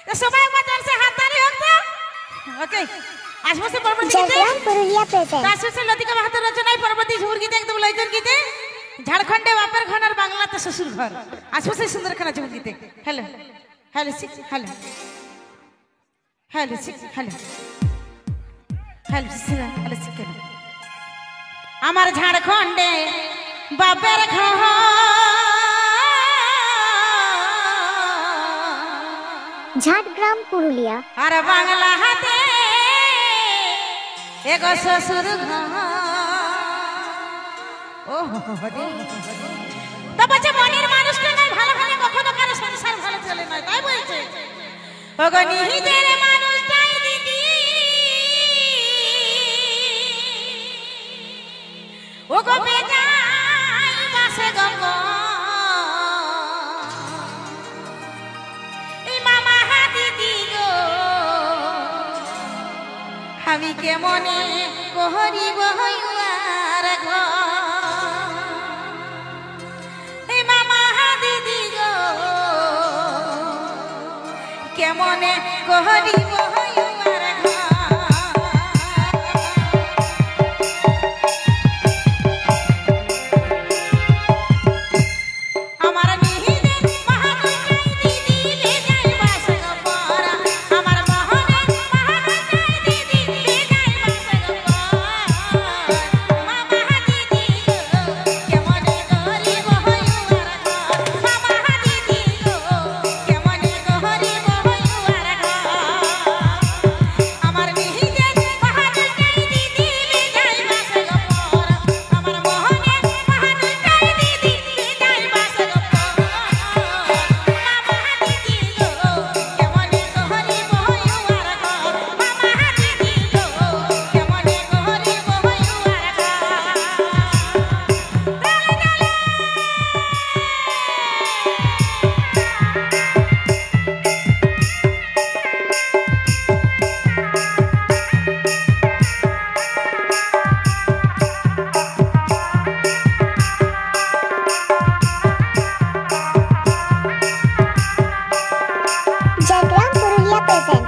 সবাই একবার জোরসে হাততালি হোক তো। ওকে আশপাশে পরবর্তী জয়গ্রাম পুরুলিয়া প্রেজেন্ট আশপাশে লতিকা মাহাতো রচনায় পরবর্তী ঝুমুর গীতে একদম লয়জর গীতে ঝাড়খণ্ডে বাপের ঘর আর বাংলাতে শ্বশুর ঘর আশপাশে সুন্দরখানা ঝুমুর গীতে hello hello hello hello hello hello hello শিখে আমার ঝাড়খণ্ডে বাপের ঘর ঝাড়গ্রাম পুরুলিয়া আর বাংলা হাতে এগো শ্বশুর ও তো বলছে মনের মানুষটা নাই ভালো হলে কখনো কারো সংসার ভালো চলে না তাই বলছে ওগো নিহিতের মানুষটাই দিদি ওগো বেজাই বাসে গঙ্গ আমি কেমনে কহরিব হইয়ার ঘর এই মামা দিদি গো কেমনে কহরিব হইয়ার ঘর আমার নিহিতে মহাকাই দিদি বেজাই বাস গপরা আমার মহনে মহাকাই দিদি বেজাই বাস গপরা মামা দিদি গো কেমনে গরিব হইয়ার ঘর মামা দিদি গো কেমনে গরিব হইয়ার ঘর আমার নিহিতে মহাকাই দিদি বেজাই বাস গপরা আমার মহনে মহাকাই দিদি বেজাই বাস জয়গ্রাম পুরুলিয়া প্রেজেন্ট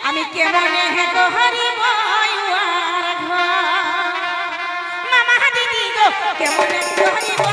আমি কেমনে হে গহরিব হইয়ার ঘর মামা দিদি গো কেমনে গহরিব